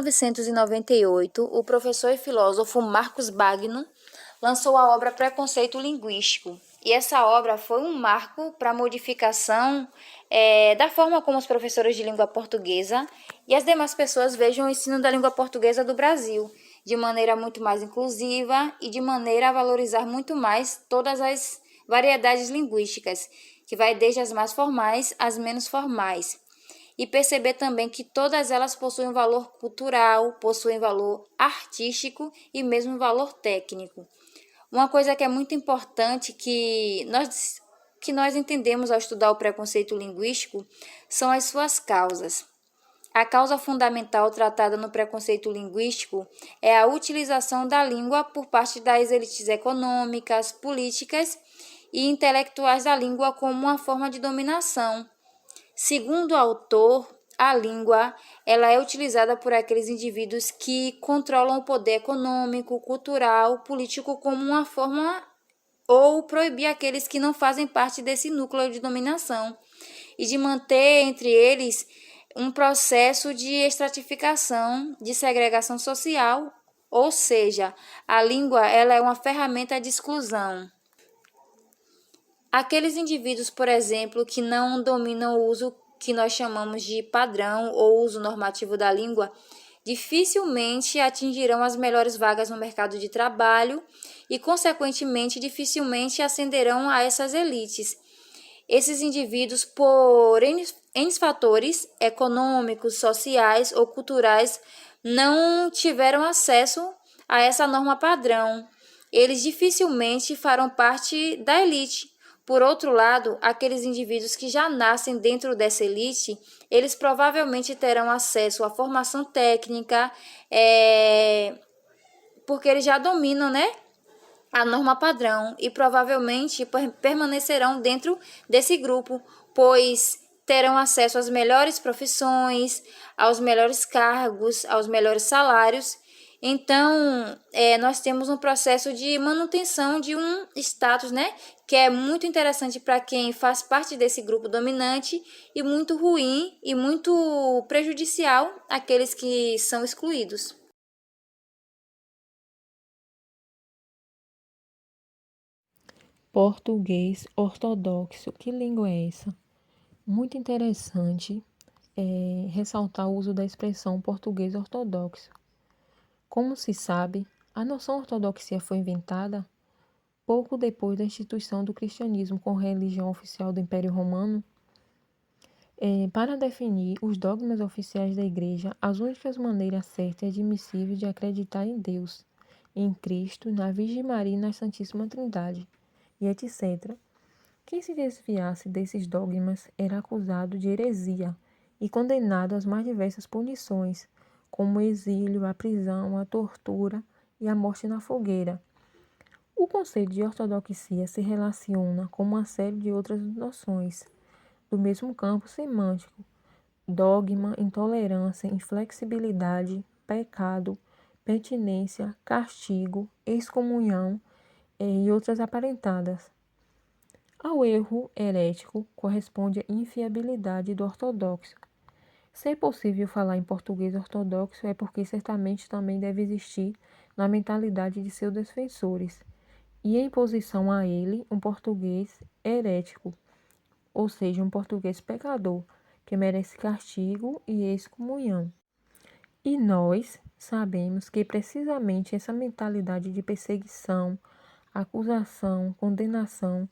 1998, o professor e filósofo Marcos Bagno lançou a obra Preconceito Linguístico. E essa obra foi um marco para a modificação da forma como os professores de língua portuguesa e as demais pessoas vejam o ensino da língua portuguesa do Brasil, de maneira muito mais inclusiva e de maneira a valorizar muito mais todas as variedades linguísticas, que vai desde as mais formais às menos formais. E perceber também que todas elas possuem valor cultural, possuem valor artístico e mesmo valor técnico. Uma coisa que é muito importante que nós entendemos ao estudar o preconceito linguístico são as suas causas. A causa fundamental tratada no preconceito linguístico é a utilização da língua por parte das elites econômicas, políticas e intelectuais da língua como uma forma de dominação. Segundo o autor, a língua ela é utilizada por aqueles indivíduos que controlam o poder econômico, cultural, político como uma forma ou proibir aqueles que não fazem parte desse núcleo de dominação e de manter entre eles um processo de estratificação, de segregação social, ou seja, a língua ela é uma ferramenta de exclusão. Aqueles indivíduos, por exemplo, que não dominam o uso que nós chamamos de padrão ou uso normativo da língua, dificilmente atingirão as melhores vagas no mercado de trabalho e, consequentemente, dificilmente ascenderão a essas elites. Esses indivíduos, por N fatores econômicos, sociais ou culturais, não tiveram acesso a essa norma padrão. Eles dificilmente farão parte da elite. Por outro lado, aqueles indivíduos que já nascem dentro dessa elite, eles provavelmente terão acesso à formação técnica, porque eles já dominam, a norma padrão e provavelmente permanecerão dentro desse grupo, pois terão acesso às melhores profissões, aos melhores cargos, aos melhores salários. Então, nós temos um processo de manutenção de um status, que é muito interessante para quem faz parte desse grupo dominante e muito ruim e muito prejudicial àqueles que são excluídos. Português ortodoxo. Que língua é essa? Muito interessante ressaltar o uso da expressão português ortodoxo. Como se sabe, a noção ortodoxia foi inventada pouco depois da instituição do cristianismo como religião oficial do Império Romano. Para definir os dogmas oficiais da Igreja, as únicas maneiras certas e admissíveis de acreditar em Deus, em Cristo, na Virgem Maria e na Santíssima Trindade, e etc. Quem se desviasse desses dogmas era acusado de heresia e condenado às mais diversas punições, como o exílio, a prisão, a tortura e a morte na fogueira. O conceito de ortodoxia se relaciona com uma série de outras noções do mesmo campo semântico: dogma, intolerância, inflexibilidade, pecado, penitência, castigo, excomunhão e outras aparentadas. Ao erro herético corresponde a infiabilidade do ortodoxo. Se é possível falar em português ortodoxo, é porque certamente também deve existir na mentalidade de seus defensores, e em posição a ele, um português herético, ou seja, um português pecador, que merece castigo e excomunhão. E nós sabemos que precisamente essa mentalidade de perseguição, acusação, condenação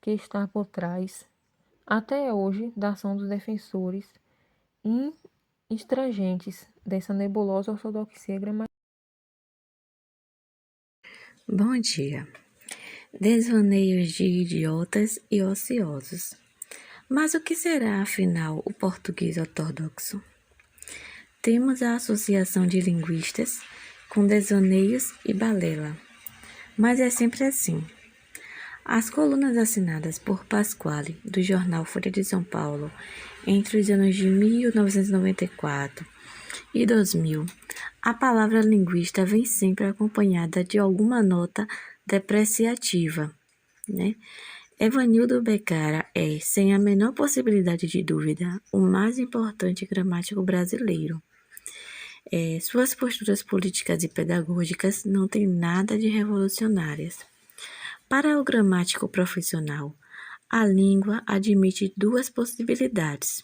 que está por trás, até hoje, da ação dos defensores extragentes dessa nebulosa ortodoxia gramatical. Bom dia. Desvaneios de idiotas e ociosos. Mas o que será, afinal, o português ortodoxo? Temos a associação de linguistas com desvaneios e balela. Mas é sempre assim. As colunas assinadas por Pasquale, do jornal Folha de São Paulo, entre os anos de 1994 e 2000, a palavra linguista vem sempre acompanhada de alguma nota depreciativa, Evanildo Beccara é, sem a menor possibilidade de dúvida, o mais importante gramático brasileiro. Suas posturas políticas e pedagógicas não têm nada de revolucionárias. Para o gramático profissional, a língua admite duas possibilidades.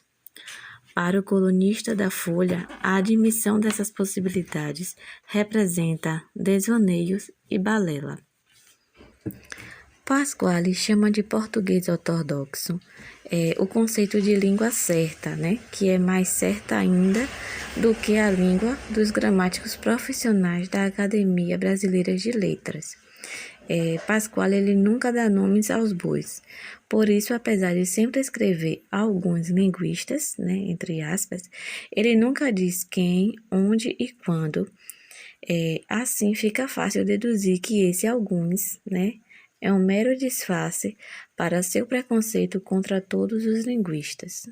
Para o colunista da Folha, a admissão dessas possibilidades representa desvaneios e balela. Pasquale chama de português ortodoxo o conceito de língua certa, que é mais certa ainda do que a língua dos gramáticos profissionais da Academia Brasileira de Letras. Pasquale ele nunca dá nomes aos bois. Por isso, apesar de sempre escrever alguns linguistas, entre aspas, ele nunca diz quem, onde e quando. Assim fica fácil deduzir que esse alguns, é um mero disfarce para seu preconceito contra todos os linguistas.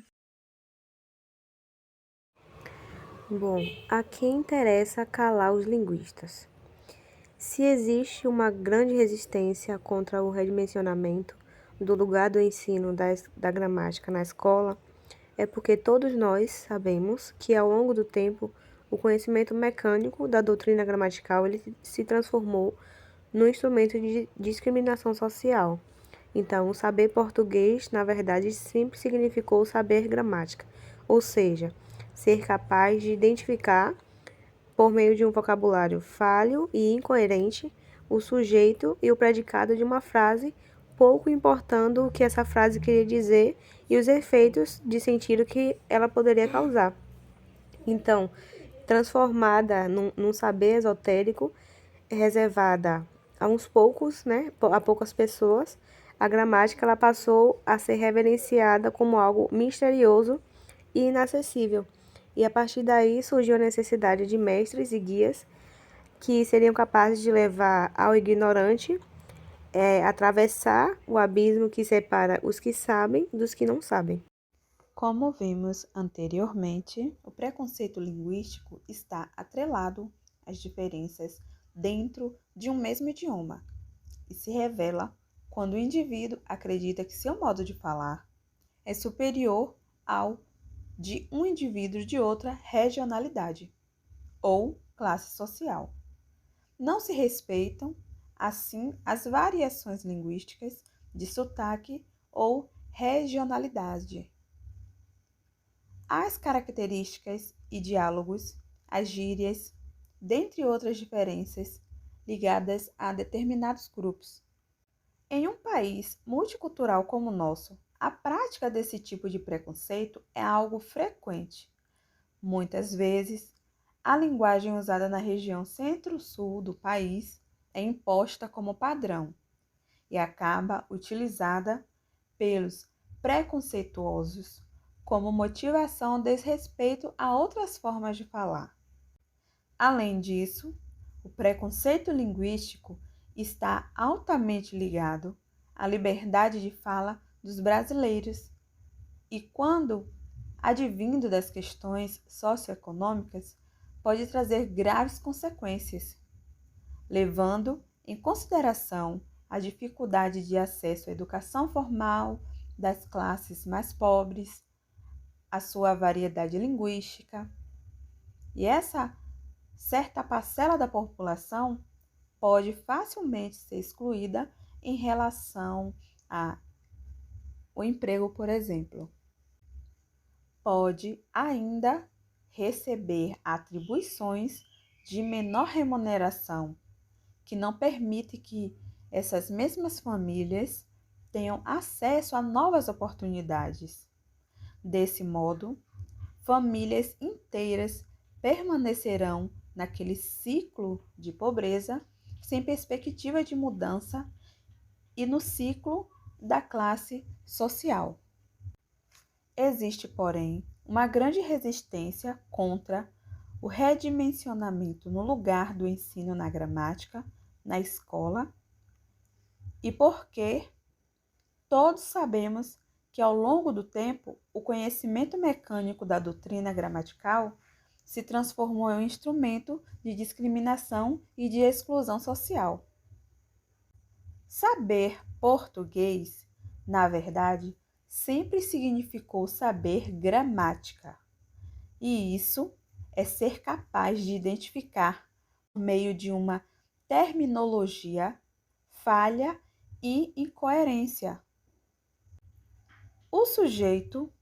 Bom, a quem interessa calar os linguistas? Se existe uma grande resistência contra o redimensionamento do lugar do ensino da gramática na escola, é porque todos nós sabemos que, ao longo do tempo, o conhecimento mecânico da doutrina gramatical ele se transformou num instrumento de discriminação social. Então, o saber português, na verdade, sempre significou saber gramática, ou seja, ser capaz de identificar, por meio de um vocabulário falho e incoerente, o sujeito e o predicado de uma frase, pouco importando o que essa frase queria dizer e os efeitos de sentido que ela poderia causar. Então, transformada num saber esotérico, reservada a uns poucos, a poucas pessoas, a gramática ela passou a ser reverenciada como algo misterioso e inacessível. E a partir daí surgiu a necessidade de mestres e guias que seriam capazes de levar ao ignorante atravessar o abismo que separa os que sabem dos que não sabem. Como vimos anteriormente, o preconceito linguístico está atrelado às diferenças dentro de um mesmo idioma e se revela quando o indivíduo acredita que seu modo de falar é superior ao de um indivíduo de outra regionalidade ou classe social. Não se respeitam, assim, as variações linguísticas de sotaque ou regionalidade. As características e diálogos, as gírias, dentre outras diferenças ligadas a determinados grupos. Em um país multicultural como o nosso, a prática desse tipo de preconceito é algo frequente. Muitas vezes, a linguagem usada na região centro-sul do país é imposta como padrão e acaba utilizada pelos preconceituosos como motivação ao desrespeito a outras formas de falar. Além disso, o preconceito linguístico está altamente ligado à liberdade de fala dos brasileiros e, quando advindo das questões socioeconômicas, pode trazer graves consequências, levando em consideração a dificuldade de acesso à educação formal das classes mais pobres, a sua variedade linguística. E essa certa parcela da população pode facilmente ser excluída em relação ao emprego, por exemplo. Pode ainda receber atribuições de menor remuneração, que não permite que essas mesmas famílias tenham acesso a novas oportunidades. Desse modo, famílias inteiras permanecerão naquele ciclo de pobreza sem perspectiva de mudança e no ciclo da classe social. Existe, porém, uma grande resistência contra o redimensionamento no lugar do ensino na gramática, na escola, e porque todos sabemos que, ao longo do tempo, o conhecimento mecânico da doutrina gramatical se transformou em um instrumento de discriminação e de exclusão social. Saber português, na verdade, sempre significou saber gramática, e isso é ser capaz de identificar, por meio de uma terminologia, falha e incoerência. O sujeito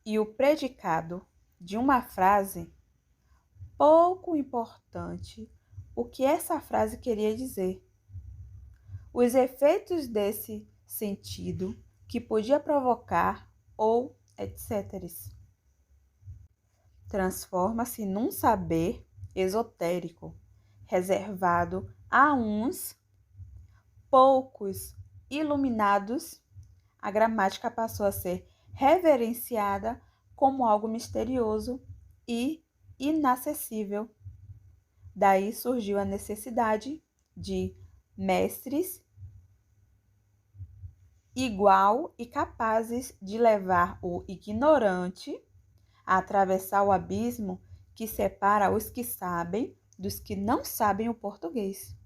e o predicado de uma frase, pouco importante o que essa frase queria dizer. Os efeitos desse sentido que podia provocar ou etc. Transforma-se num saber esotérico, reservado a uns poucos iluminados. A gramática passou a ser reverenciada como algo misterioso e inacessível. Daí surgiu a necessidade de mestres igual e capazes de levar o ignorante a atravessar o abismo que separa os que sabem dos que não sabem o português.